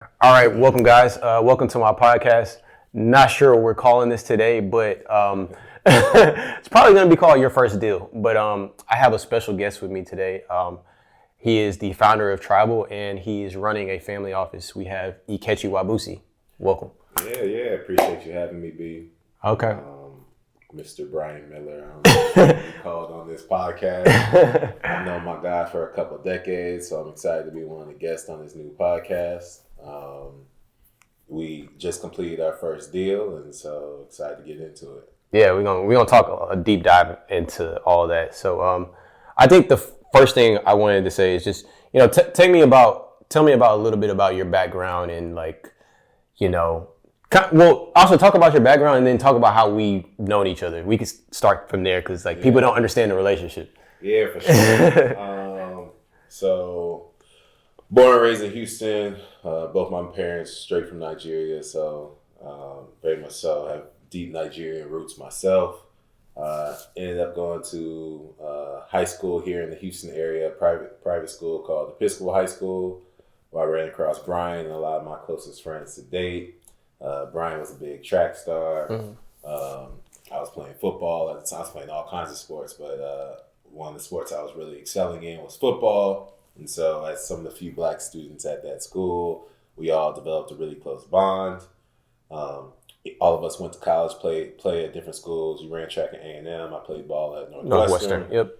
All right, welcome guys. Welcome to my podcast. Not sure what we're calling this today, but it's probably going to be called Your First Deal. But I have a special guest with me today. He is the founder of Tribal, and he is running a family office. We have Ikechi Nwabuisi. Welcome. Yeah. Appreciate you having me, B. Okay. Mr. Brian Miller. I don't know if you called on this podcast. I've known my guy for a couple of decades, so I'm excited to be one of the guests on this new podcast. We just completed our first deal, and so excited to get into it. Yeah, we're gonna talk a deep dive into all that. So I think the first thing I wanted to say is just tell me about a little bit about your background and well, also talk about your background and then talk about how we've known each other. We can start from there because people don't understand the relationship. Yeah, for sure. So born and raised in Houston. Both my parents straight from Nigeria, so very much so have deep Nigerian roots myself. Ended up going to high school here in the Houston area, private school called Episcopal High School, where I ran across Brian and a lot of my closest friends to date. Brian was a big track star. I was playing football at the time. I was playing all kinds of sports, but one of the sports I was really excelling in was football. And so, as some of the few black students at that school, we all developed a really close bond. All of us went to college, play at different schools. You ran track at A&M. I played ball at Northwestern. Yep.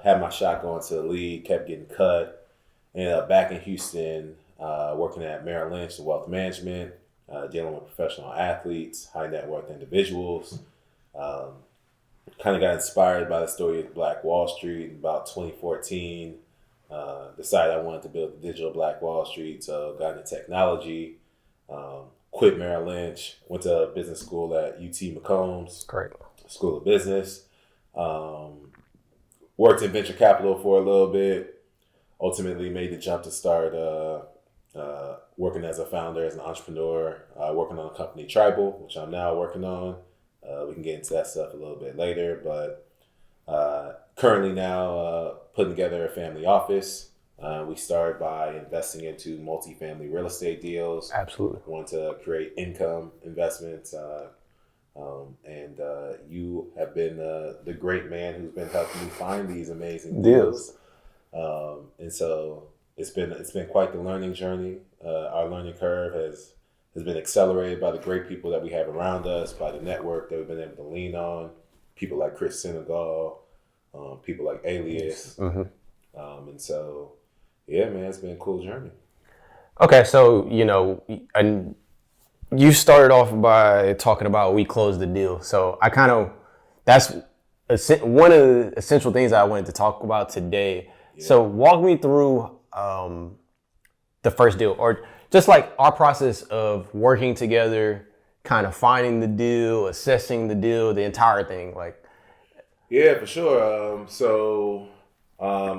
Had my shot going to the league, kept getting cut. Ended up back in Houston, working at Merrill Lynch, the wealth management, dealing with professional athletes, high net worth individuals. Kind of got inspired by the story of Black Wall Street in about 2014. Decided I wanted to build the digital Black Wall Street, so got into technology. Quit Merrill Lynch, went to business school at UT McCombs. Great. School of Business. Worked in venture capital for a little bit. Ultimately made the jump to start working as a founder, as an entrepreneur, working on a company, Tribal, which I'm now working on. We can get into that stuff a little bit later, but currently now putting together a family office. We started by investing into multifamily real estate deals. Absolutely. Want to create income investments. And you have been the great man who's been helping me find these amazing deals. And so it's been quite the learning journey. Our learning curve has been accelerated by the great people that we have around us, by the network that we've been able to lean on. People like Chris Senegal, people like Alias. And so, yeah, man, it's been a cool journey. Okay, so and you started off by talking about we closed the deal. So that's one of the essential things I wanted to talk about today. Yeah. So walk me through the first deal, or just like our process of working together, kind of finding the deal, assessing the deal, the entire thing. Yeah, for sure. So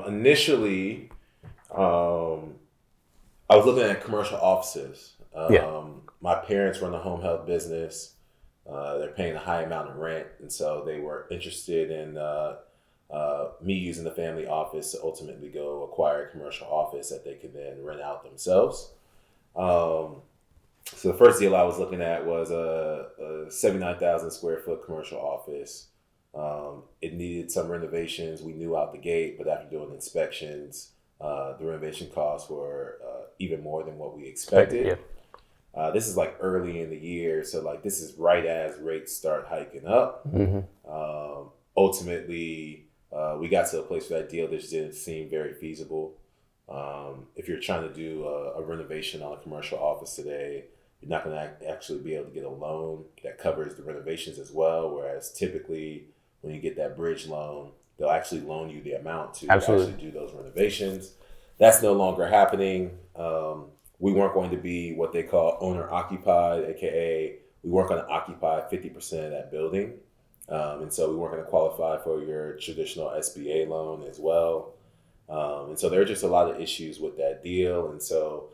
initially, I was looking at commercial offices. My parents run a home health business. They're paying a high amount of rent, and so they were interested in me using the family office to ultimately go acquire a commercial office that they could then rent out themselves. So the first deal I was looking at was a 79,000 square foot commercial office. It needed some renovations. We knew out the gate, but after doing inspections, the renovation costs were even more than what we expected. Yeah. This is like early in the year, so this is right as rates start hiking up. Ultimately, we got to a place where that deal just didn't seem very feasible. If you're trying to do a renovation on a commercial office today, you're not going to actually be able to get a loan that covers the renovations as well. Whereas typically, when you get that bridge loan, they'll actually loan you the amount to actually do those renovations. That's no longer happening. We weren't going to be what they call owner occupied, aka we weren't going to occupy 50% of that building. And so we weren't going to qualify for your traditional SBA loan as well. And so there are just a lot of issues with that deal. And so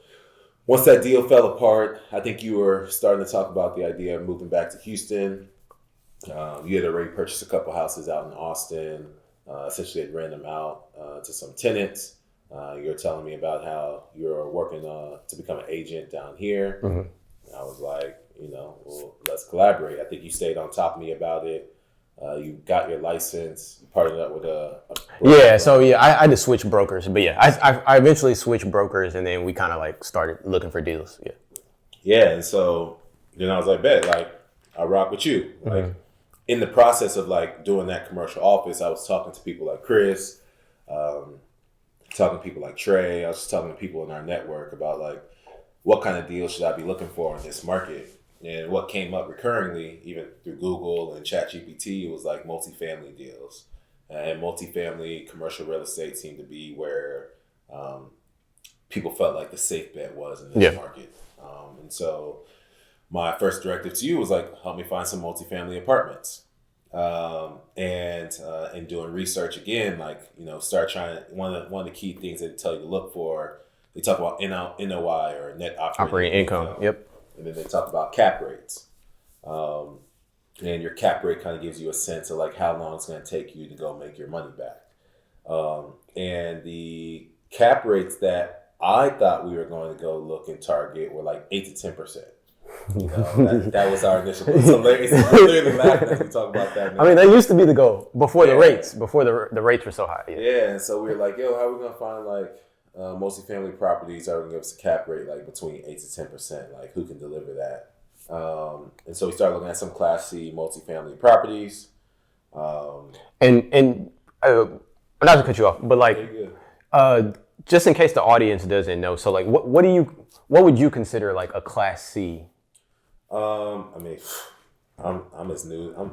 once that deal fell apart, I think you were starting to talk about the idea of moving back to Houston. You had already purchased a couple houses out in Austin. Essentially had rented them out to some tenants. You were telling me about how you're working to become an agent down here. Mm-hmm. And I was like, well, let's collaborate. I think you stayed on top of me about it. You got your license, you partnered up with a yeah. So yeah, I had to switch brokers, but yeah, I eventually switched brokers, and then we kind of like started looking for deals. Yeah. Yeah, and so then I was like, bet, like I rock with you. Like in the process of like doing that commercial office, I was talking to people like Chris, talking to people like Trey. I was just talking to people in our network about like what kind of deals should I be looking for in this market. And what came up recurringly, even through Google and ChatGPT, was like multifamily deals. And multifamily commercial real estate seemed to be where people felt like the safe bet was in this market. And so my first directive to you was like, help me find some multifamily apartments. And in doing research again, like, start trying, one of the key things they tell you to look for, they talk about NOI or net operating income. Yep. And then they talk about cap rates. And your cap rate kind of gives you a sense of like how long it's going to take you to go make your money back. And the cap rates that I thought we were going to go look and target were like 8 to 10%. That was our initial goal. So it's literally laughing as we talk about that now. I mean, that used to be the goal before the rates were so high. Yeah, and so we were like, yo, how are we going to find like multifamily properties that are going to give us a cap rate like between 8 to 10%? Like, who can deliver that? And so we started looking at some Class C multifamily properties. And not to cut you off, but like, just in case the audience doesn't know, so like, what would you consider like a Class C? I mean, I'm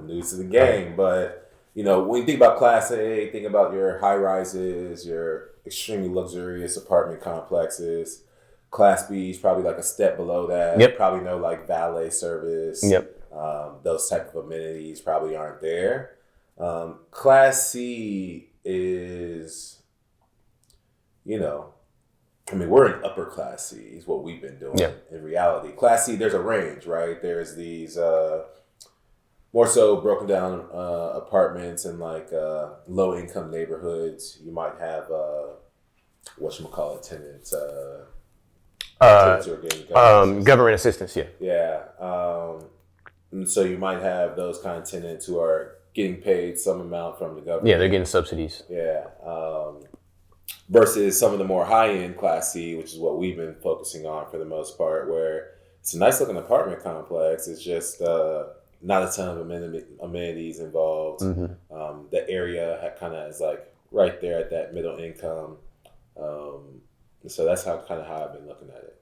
new to the game, but when you think about Class A, think about your high rises, your extremely luxurious apartment complexes. Class B is probably like a step below that. Yep. Probably no like valet service. Yep. Those type of amenities probably aren't there. Class C is, I mean, we're in upper Class C is what we've been doing in reality. Class C, there's a range, right? There's these more so broken down apartments in like low income neighborhoods. You might have tenants. Tenants who are getting government assistance. Yeah. And so you might have those kind of tenants who are getting paid some amount from the government. Yeah, they're getting subsidies. Yeah. Versus some of the more high-end Class C, which is what we've been focusing on for the most part, where it's a nice-looking apartment complex. It's just not a ton of amenities involved. Mm-hmm. The area kind of is like right there at that middle income. So that's how I've been looking at it.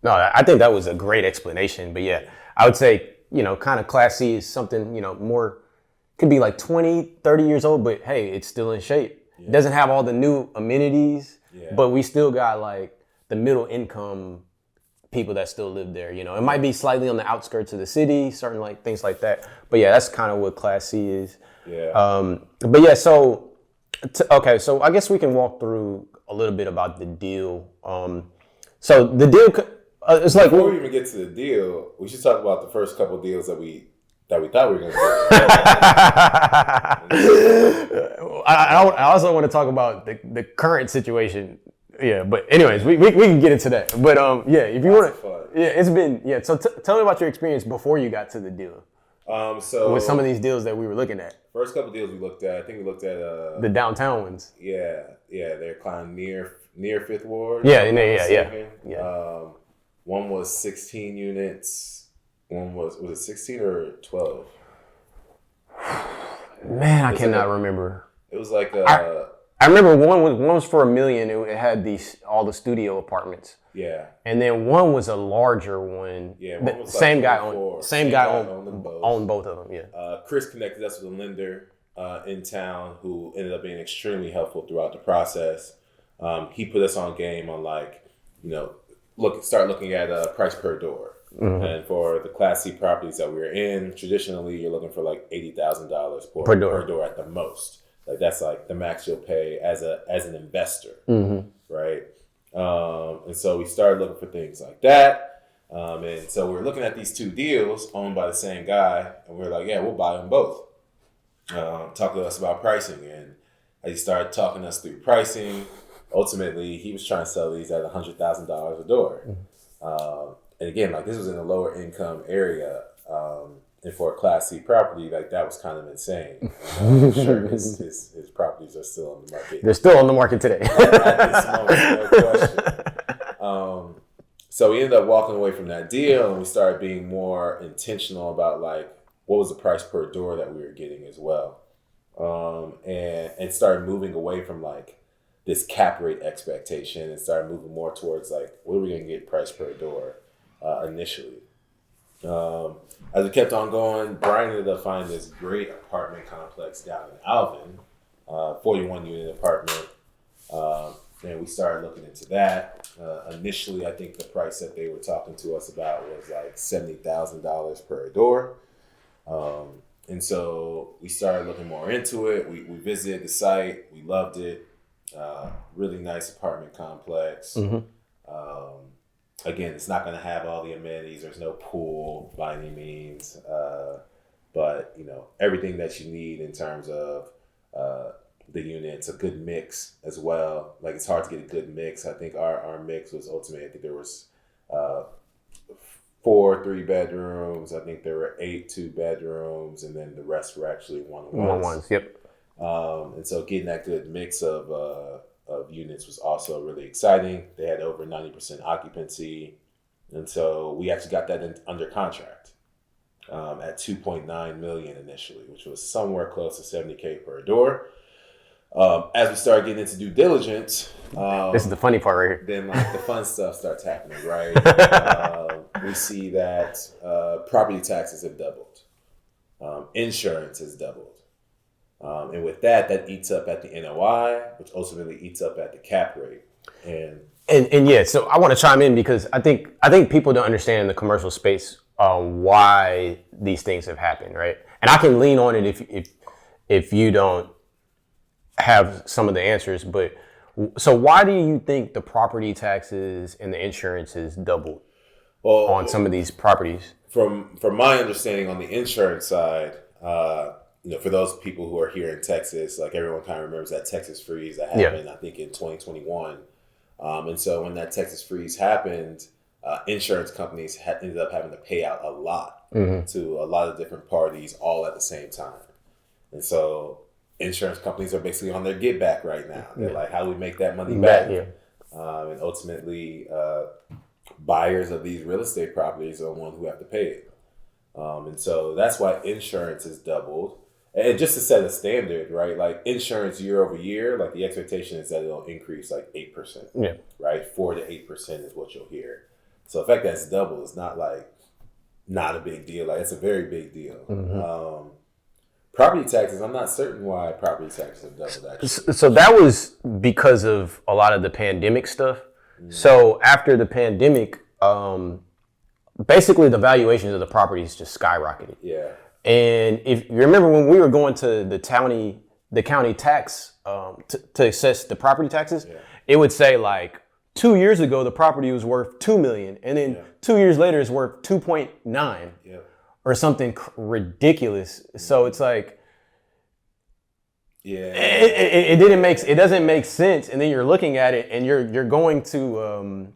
No, I think that was a great explanation. But yeah, I would say, kind of Class C is something, more, could be like 20, 30 years old, but hey, it's still in shape. Yeah. It doesn't have all the new amenities, but we still got like the middle income people that still live there. It might be slightly on the outskirts of the city, certain like things like that. But yeah, that's kind of what Class C is. Yeah. But yeah, so I guess we can walk through a little bit about the deal. So the deal, it's like before we even get to the deal, we should talk about the first couple of deals that we thought we were going to do. I also want to talk about the current situation. Yeah, but anyways, we can get into that. But if you want to, it's been So tell me about your experience before you got to the deal. So with some of these deals that we were looking at. First couple of deals we looked at, I think we looked at the downtown ones. Yeah, they're kind of near Fifth Ward. Yeah. One was 16 units. One was it 16 or 12? Man, I cannot remember. It was like I remember one was for $1 million. It had all the studio apartments. Yeah. And then one was a larger one. Yeah. One was same like guy owned both of them. Yeah. Chris connected us with a lender in town who ended up being extremely helpful throughout the process. He put us on game on start looking at price per door. Mm-hmm. And for the Class C properties that we were in, traditionally you're looking for like $80,000 per door at the most. Like that's like the max you'll pay as an investor, right? And so we started looking for things like that. And so we were looking at these two deals owned by the same guy, and we were like, yeah, we'll buy them both. Talk to us about pricing, and he started talking us through pricing. ultimately he was trying to sell these at $100,000 a door. And again, like this was in a lower income area. And for a Class C property, like that was kind of insane. I'm sure his properties are still on the market. They're still on the market today. At this moment, no question. So we ended up walking away from that deal, and we started being more intentional about like what was the price per door that we were getting as well, and started moving away from like this cap rate expectation and started moving more towards like what are we going to get price per door initially. As we kept on going, Brian ended up finding this great apartment complex down in Alvin, 41 unit apartment. And we started looking into that. Initially, I think the price that they were talking to us about was like $70,000 per door. And so we started looking more into it. We visited the site. We loved it. Really nice apartment complex. Again, it's not going to have all the amenities. There's no pool by any means. But, you know, everything that you need in terms of the units, a good mix as well. Like, it's hard to get a good mix. I think our mix was ultimately, I think there was 4 3-bedrooms. I think there were 8 2-bedrooms. And then the rest were actually one-on-ones. Yep. And so getting that good mix of units was also really exciting. They had over 90% occupancy. And so we actually got that under contract at $2.9 million initially, which was somewhere close to $70K per door. As we started getting into due diligence, this is the funny part right here. Then like the fun stuff starts happening, right? We see that property taxes have doubled. Insurance has doubled. And with that eats up at the NOI, which ultimately eats up at the cap rate. And yeah, so I want to chime in because I think people don't understand in the commercial space why these things have happened, right? And I can lean on it if you don't have some of the answers. But so why do you think the property taxes and the insurance has doubled on some of these properties? From my understanding on the insurance side, you know, for those people who are here in Texas, like everyone kind of remembers that Texas freeze that happened, I think in 2021. And so when that Texas freeze happened, insurance companies ended up having to pay out a lot to a lot of different parties all at the same time. And so insurance companies are basically on their get back right now. They're like, how do we make that money back? And ultimately, buyers of these real estate properties are the ones who have to pay it. And so that's why insurance has doubled. And just to set a standard, right? Like insurance year over year, like the expectation is that it'll increase like 8%. Yeah. Right? 4 to 8% is what you'll hear. So the fact that it's double is not like not a big deal. Like it's a very big deal. Property taxes, I'm not certain why property taxes have doubled actually. So that was because of a lot of the pandemic stuff. So after the pandemic, basically the valuations of the properties just skyrocketed. Yeah. And if you remember when we were going to the county tax to assess the property taxes, it would say like 2 years ago the property was worth $2 million, and then 2 years later it's worth 2.9 or something ridiculous. So it's like, it doesn't make sense. And then you're looking at it and you're going to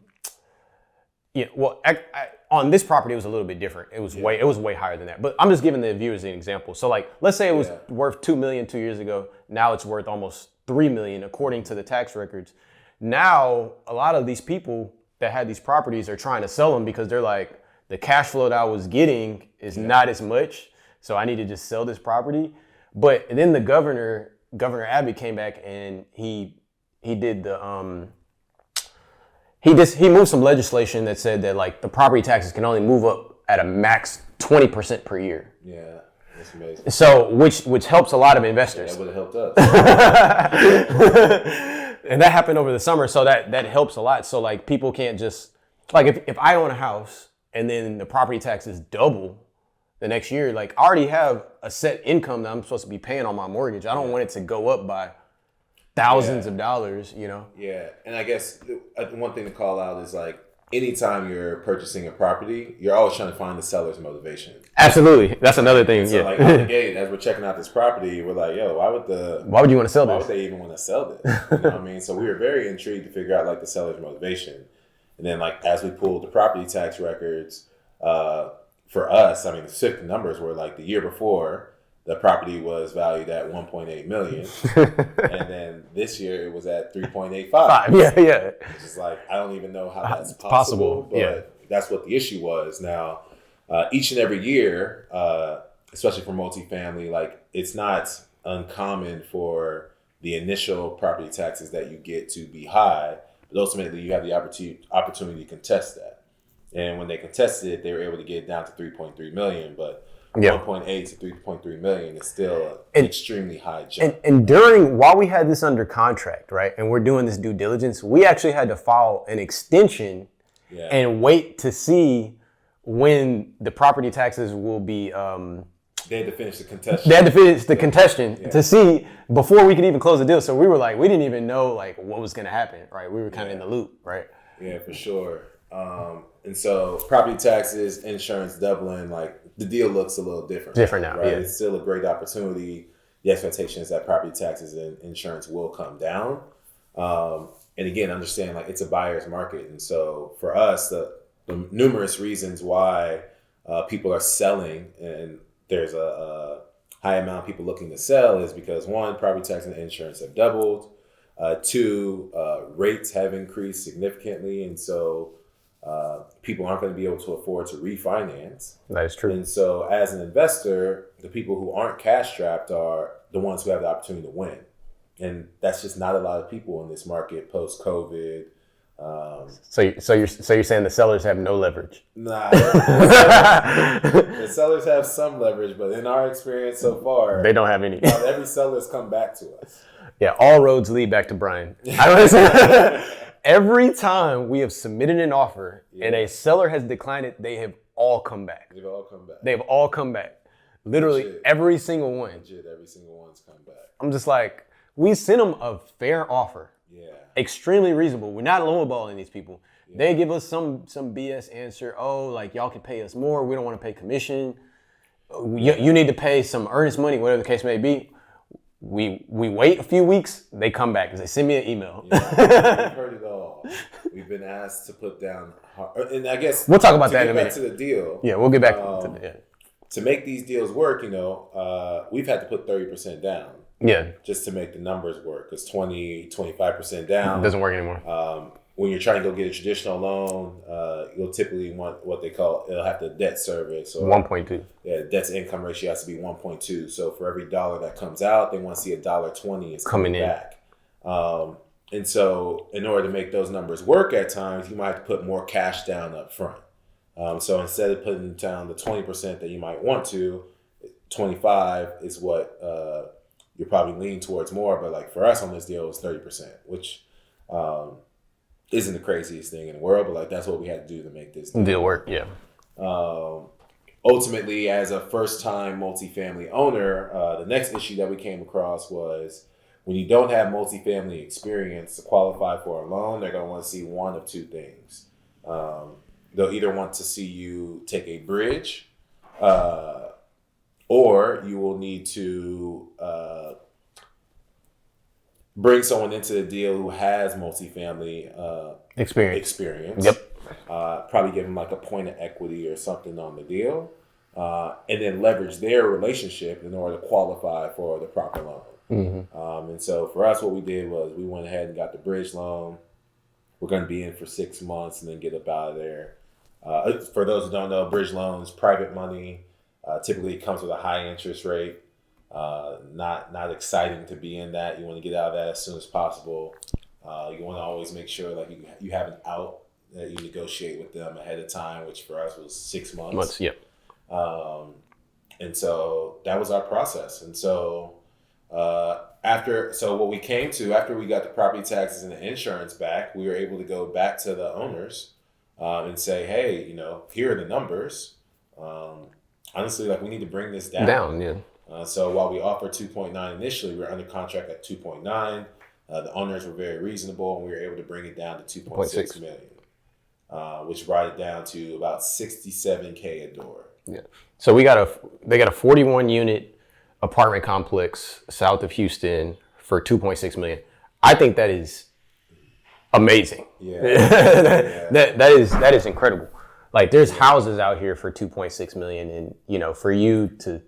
on this property, it was a little bit different. It was way higher than that. But I'm just giving the viewers an example. So like, let's say it was worth $2 million 2 years ago. Now it's worth almost $3 million according to the tax records. Now, a lot of these people that had these properties are trying to sell them because they're like, the cash flow that I was getting is not as much. So I need to just sell this property. But then the Governor Abbott came back and he did the, he moved some legislation that said that like the property taxes can only move up at a max 20% per year. Yeah, that's amazing. So which helps a lot of investors. Yeah, that would have helped us. And that happened over the summer, so that helps a lot. So like people can't just like if I own a house and then the property taxes double the next year, like I already have a set income that I'm supposed to be paying on my mortgage. I don't want it to go up by thousands of dollars, you know? Yeah, and I guess one thing to call out is like anytime you're purchasing a property, you're always trying to find the seller's motivation. Absolutely. That's another thing. So like out the gate, as we're checking out this property, we're like, yo, why would you want to sell this? Why would they even want to sell this? You know what I mean? So we were very intrigued to figure out like the seller's motivation. And then like as we pulled the property tax records, for us, I mean, the specific numbers were like the year before, the property was valued at $1.8 million, and then this year it was at $3.85. Yeah. Which is like, I don't even know how that's possible, but that's what the issue was. Now, each and every year, especially for multifamily, like it's not uncommon for the initial property taxes that you get to be high, but ultimately you have the opportunity to contest that. And when they contested it, they were able to get it down to 3.3 million, but 1.8 to 3.3 million is still an extremely high jump. And while we had this under contract, right, and we're doing this due diligence, we actually had to file an extension and wait to see when the property taxes will be. They had to finish the contestation. To see before we could even close the deal. So we were like, we didn't even know like what was going to happen, right? We were kind of in the loop, right? Yeah, for sure. And so property taxes, insurance doubling, like the deal looks a little different. Different now, right? yeah. It's still a great opportunity. The expectation is that property taxes and insurance will come down. And again, understand like it's a buyer's market. And so for us, the numerous reasons why people are selling and there's a high amount of people looking to sell is because one, property tax and insurance have doubled. Two, rates have increased significantly. And so people aren't going to be able to afford to refinance. That is true. And so as an investor, the people who aren't cash strapped are the ones who have the opportunity to win. And that's just not a lot of people in this market post-COVID. So you're saying the sellers have no leverage? Nah. The sellers have some leverage, but in our experience so far, they don't have any. Every seller's come back to us. Yeah, all roads lead back to Brian. I don't understand. Every time we have submitted an offer and a seller has declined it, they have all come back. They've all come back. They've all come back. Literally Legit. every single one. Legit, every single one's come back. I'm just like, we sent them a fair offer. Yeah. Extremely reasonable. We're not lowballing these people. Yeah. They give us some BS answer. Oh, like y'all can pay us more. We don't want to pay commission. You need to pay some earnest money, whatever the case may be. We wait a few weeks, they come back because they send me an email. Yeah, we've heard it all. We've been asked to put down, and I guess we'll talk about that in a minute. Back to the deal. Yeah, we'll get back to that. To make these deals work, we've had to put 30% down. Yeah. Just to make the numbers work, because 25% down. It doesn't work anymore. When you're trying to go get a traditional loan, you'll typically want what they call, it'll have to debt service. Or 1.2. Yeah, debt to income ratio has to be 1.2. So for every dollar that comes out, they want to see $1.20 is coming back. And so in order to make those numbers work at times, you might have to put more cash down up front. So instead of putting down the 20% that you might want to, 25 is what you're probably leaning towards more. But like for us on this deal, it was 30%, which isn't the craziest thing in the world, but like that's what we had to do to make this deal work. Yeah. Ultimately, as a first-time multifamily owner, the next issue that we came across was when you don't have multifamily experience to qualify for a loan, they're going to want to see one of two things. They'll either want to see you take a bridge, or you will need to bring someone into the deal who has multifamily experience. Yep. Probably give them like a point of equity or something on the deal, and then leverage their relationship in order to qualify for the proper loan. Mm-hmm. And so for us, what we did was we went ahead and got the bridge loan. We're going to be in for 6 months and then get up out of there. For those who don't know, bridge loans, private money, typically it comes with a high interest rate. Not exciting to be in that. You want to get out of that as soon as possible. You want to always make sure like you have an out that you negotiate with them ahead of time, which for us was 6 months. Yep. And so that was our process. And so what we came to after we got the property taxes and the insurance back, we were able to go back to the owners and say, hey, here are the numbers. Honestly, like we need to bring this down. Yeah. So while we offered 2.9 initially, we were under contract at 2.9. The owners were very reasonable, and we were able to bring it down to 2.6 million. which brought it down to about $67K a door. Yeah. So they got a 41 unit apartment complex south of Houston for 2.6 million. I think that is amazing. Yeah. that is incredible. Like there's houses out here for 2.6 million, and for you to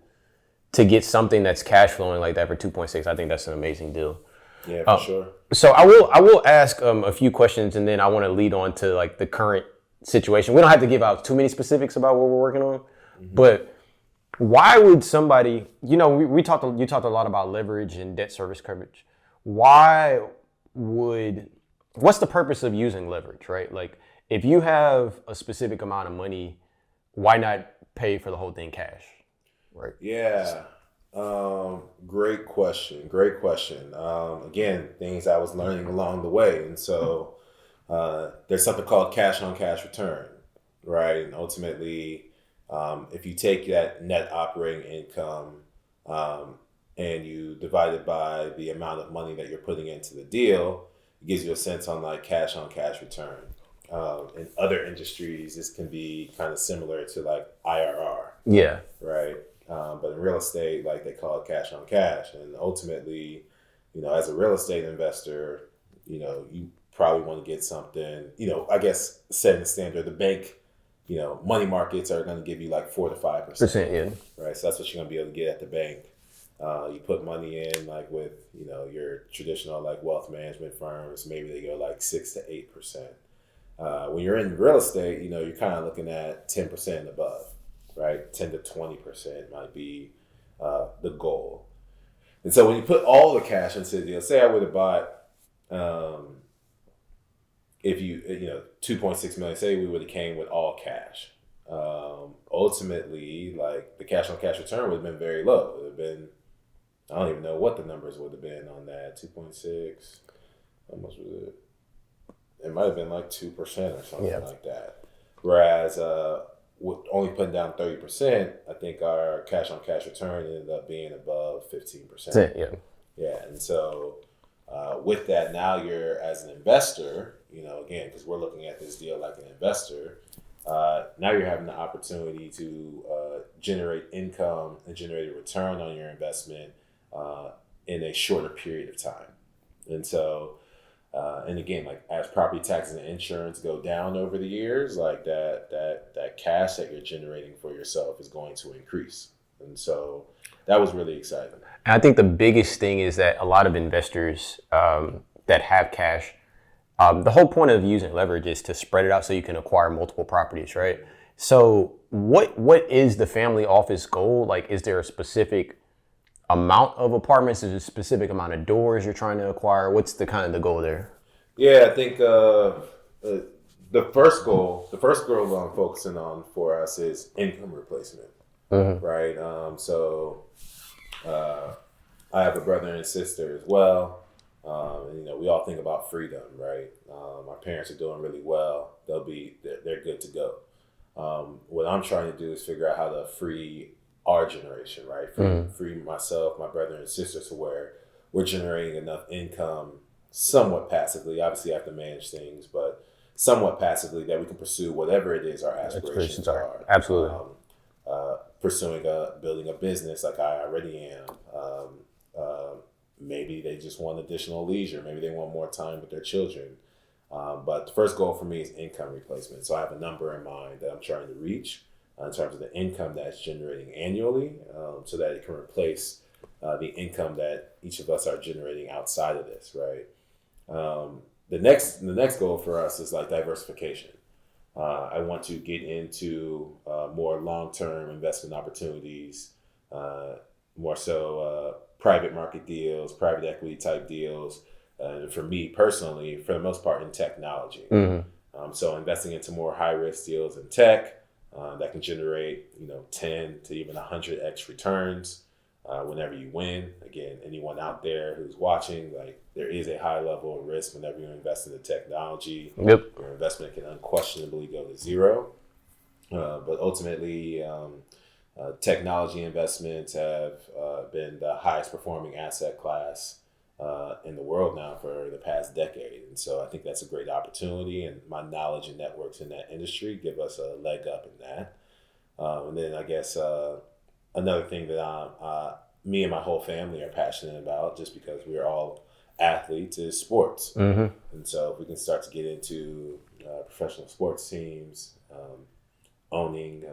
get something that's cash flowing like that for 2.6, I think that's an amazing deal. Yeah, for sure. So I will ask a few questions, and then I want to lead on to like the current situation. We don't have to give out too many specifics about what we're working on, but why would somebody, you talked a lot about leverage and debt service coverage. What's the purpose of using leverage, right? Like if you have a specific amount of money, why not pay for the whole thing cash? Right. Yeah. Great question. Again, things I was learning along the way. And so there's something called cash on cash return, right? And ultimately, if you take that net operating income and you divide it by the amount of money that you're putting into the deal, it gives you a sense on like cash on cash return. In other industries, this can be kind of similar to like IRR. Yeah. Right. But in real estate, like they call it cash on cash. And ultimately, as a real estate investor, you probably want to get something, I guess setting the standard, the bank, money markets are going to give you like 4 to 5%. Yeah. Right. So that's what you're going to be able to get at the bank. You put money in like with, your traditional like wealth management firms, maybe they go like 6 to 8%. When you're in real estate, you're kind of looking at 10% and above. Right, 10 to 20% might be the goal. And so when you put all the cash into the deal, say I would have bought, if you 2.6 million, say we would have came with all cash. Ultimately, like the cash on cash return would have been very low. It would have been, I don't even know what the numbers would have been on that 2.6. How much was it? It might have been like 2% or something like that. Whereas with only putting down 30%, I think our cash on cash return ended up being above 15%. Yeah. Yeah. And so with that, now you're as an investor, again, because we're looking at this deal like an investor, now you're having the opportunity to generate income and generate a return on your investment in a shorter period of time. And so, and again, like as property taxes and insurance go down over the years, like that cash that you're generating for yourself is going to increase. And so that was really exciting. And I think the biggest thing is that a lot of investors that have cash, the whole point of using leverage is to spread it out so you can acquire multiple properties, right? So what is the family office goal? Like, is there a specific amount of apartments? Is there a specific amount of doors you're trying to acquire? What's the kind of the goal there? Yeah, I think the first goal I'm focusing on for us is income replacement, right? So I have a brother and sister as well, and we all think about freedom, right? Our parents are doing really well; they're good to go. What I'm trying to do is figure out how to free our generation, right? Free myself, my brother and sister, to where we're generating enough income somewhat passively. Obviously, I have to manage things, but somewhat passively that we can pursue whatever it is our aspirations are. Absolutely. Pursuing building a business like I already am. Maybe they just want additional leisure. Maybe they want more time with their children. But the first goal for me is income replacement. So I have a number in mind that I'm trying to reach in terms of the income that's generating annually, so that it can replace the income that each of us are generating outside of this, right? The next goal for us is like diversification. I want to get into more long-term investment opportunities, more so private market deals, private equity type deals. For me personally, for the most part, in technology. So investing into more high-risk deals in tech that can generate 10 to even 100x returns whenever you win. Again, anyone out there who's watching, like there is a high level of risk whenever you invest in the technology. Yep. Your investment can unquestionably go to zero. But ultimately, technology investments have been the highest performing asset class in the world now for the past decade. And so I think that's a great opportunity, and my knowledge and networks in that industry give us a leg up in that. And then I guess another thing that me and my whole family are passionate about, just because we're all athletes, is sports. And so if we can start to get into professional sports teams, owning,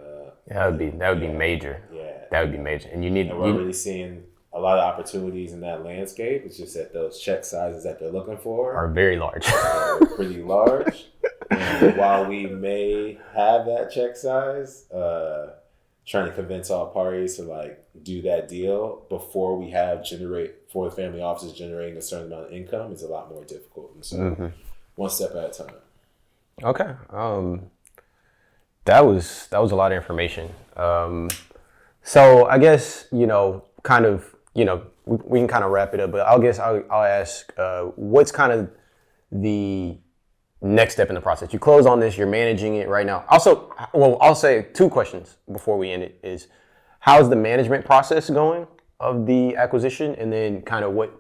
that would be major. Yeah, that would be major. And we're really seeing a lot of opportunities in that landscape. It's just that those check sizes that they're looking for are very large. are pretty large. And while we may have that check size, trying to convince all parties to like do that deal before we have for the family offices generating a certain amount of income is a lot more difficult. And so one step at a time. Okay. That was a lot of information. So I guess, kind of, we can kind of wrap it up, but I'll ask, what's kind of the next step in the process? You close on this, you're managing it right now. Also, I'll say 2 questions before we end it is, how's the management process going of the acquisition? And then kind of what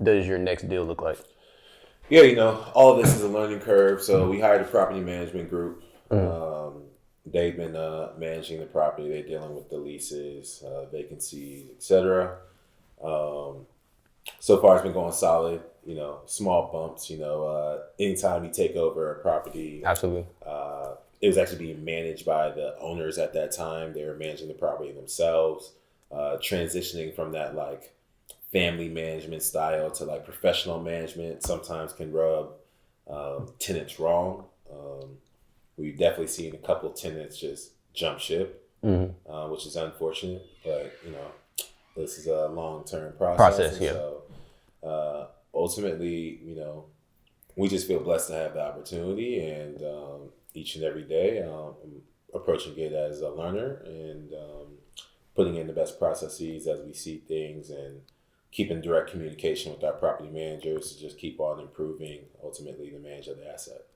does your next deal look like? Yeah, all of this is a learning curve. So we hired a property management group. They've been managing the property. They're dealing with the leases, vacancies, etc. So far, it's been going solid. Small bumps. Anytime you take over a property, Absolutely. It was actually being managed by the owners at that time. They were managing the property themselves, transitioning from that like family management style to like professional management. Sometimes can rub tenants wrong. We've definitely seen a couple of tenants just jump ship, which is unfortunate. But this is a long-term process. Yeah. So ultimately, we just feel blessed to have the opportunity, and each and every day, I'm approaching it as a learner and putting in the best processes as we see things, and keeping direct communication with our property managers to just keep on improving ultimately the management of the asset.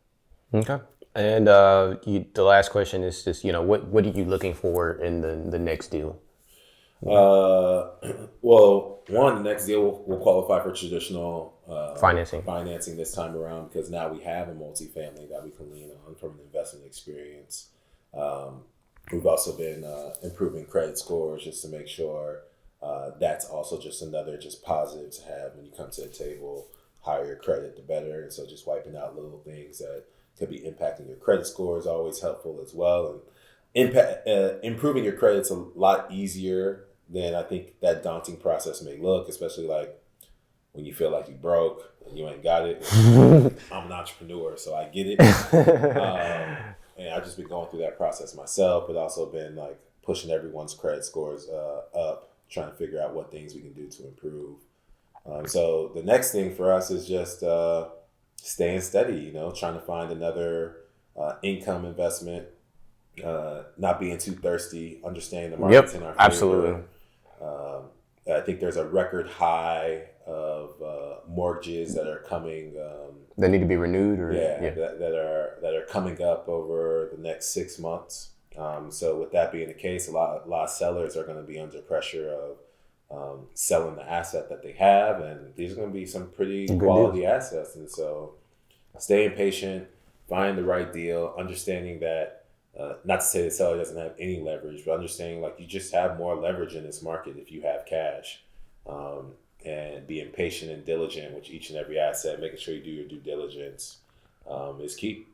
Okay. And the last question is just, what are you looking for in the next deal? Well, the next deal will qualify for traditional financing this time around, because now we have a multifamily that we can lean on from an investment experience. We've also been improving credit scores just to make sure that's also just another positive to have when you come to the table. Higher your credit, the better. And so just wiping out little things that could be impacting your credit score is always helpful as well. And improving your credit's a lot easier than I think that daunting process may look, especially like when you feel like you broke and you ain't got it. I'm an entrepreneur, so I get it. And I've just been going through that process myself, but also been like pushing everyone's credit scores up, trying to figure out what things we can do to improve. So the next thing for us is just staying steady, trying to find another income investment, not being too thirsty, understanding the markets in our favor. Absolutely. I think there's a record high of mortgages that are coming. That need to be renewed, or that are coming up over the next 6 months. So with that being the case, a lot of sellers are going to be under pressure of selling the asset that they have, and these are going to be some pretty quality assets. And so staying patient, find the right deal, understanding that not to say the seller doesn't have any leverage, but understanding like you just have more leverage in this market if you have cash, and being patient and diligent with each and every asset, making sure you do your due diligence is key.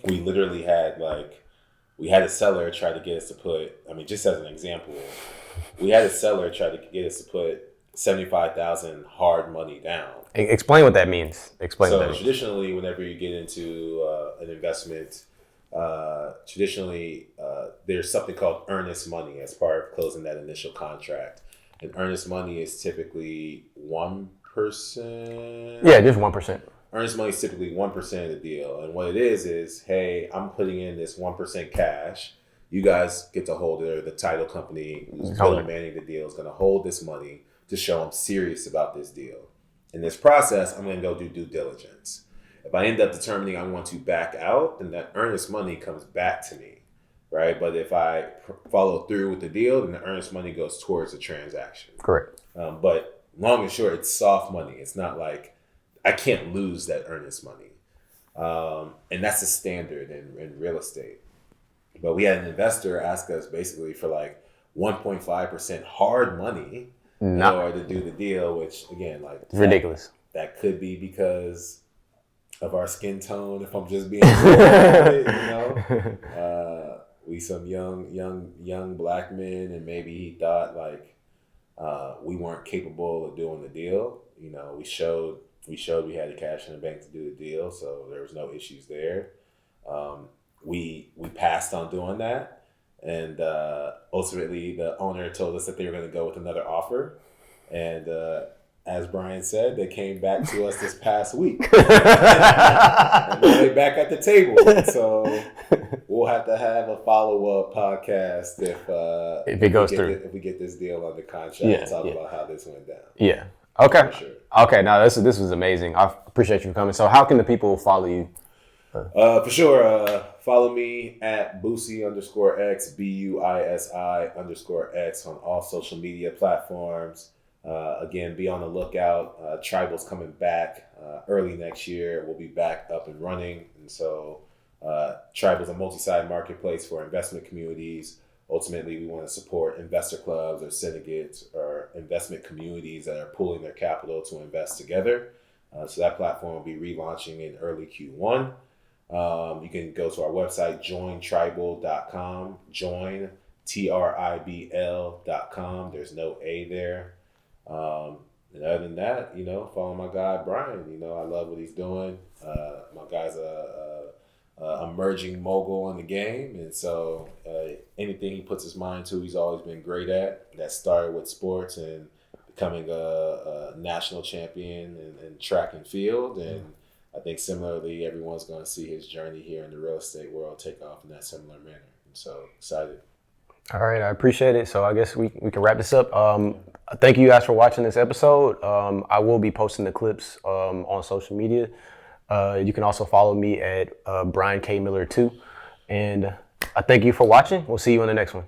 We literally had a seller try to get us to put, just as an example, we had a seller try to get us to put $75,000 hard money down. Explain what that means. Traditionally, whenever you get into an investment, there's something called earnest money as part of closing that initial contract. And earnest money is typically 1%. Yeah, just 1%. Earnest money is typically 1% of the deal. And what it is, hey, I'm putting in this 1% cash. You guys get to hold it, or the title company who's managing the deal is going to hold this money to show I'm serious about this deal. In this process, I'm going to go do due diligence. If I end up determining I want to back out, then that earnest money comes back to me, right? But if I follow through with the deal, then the earnest money goes towards the transaction. Correct. But long and short, it's soft money. It's not like I can't lose that earnest money. And that's the standard in real estate. But we had an investor ask us basically for like 1.5% hard money in order to do the deal, which again, like ridiculous. That could be because of our skin tone. If I'm just being real, we some young black men, and maybe he thought like we weren't capable of doing the deal. We showed we had the cash in the bank to do the deal, so there was no issues there. We passed on doing that, and ultimately the owner told us that they were going to go with another offer, and as Brian said, they came back to us this past week, and they're back at the table. So we'll have to have a follow-up podcast if it goes through. If we get this deal under contract, and talk about how this went down. Yeah. Okay. For sure. Okay. Now this was amazing. I appreciate you coming. So how can the people follow you? For sure. Follow me at Buisi_X, BUISI_X on all social media platforms. Again, be on the lookout. Tribal's coming back early next year. We'll be back up and running. And so Tribal's a multi-side marketplace for investment communities. Ultimately, we want to support investor clubs or syndicates or investment communities that are pooling their capital to invest together. So that platform will be relaunching in early Q1. You can go to our website, jointribal.com, join, TRIBL.com. There's no A there. And other than that, follow my guy, Brian. I love what he's doing. My guy's a emerging mogul in the game. And so anything he puts his mind to, he's always been great at. That started with sports and becoming a national champion in track and field. And I think similarly, everyone's going to see his journey here in the real estate world take off in that similar manner. And so excited. All right, I appreciate it. So I guess we can wrap this up. Thank you guys for watching this episode. I will be posting the clips on social media. You can also follow me at Brian K. Miller 2. And I thank you for watching. We'll see you in the next one.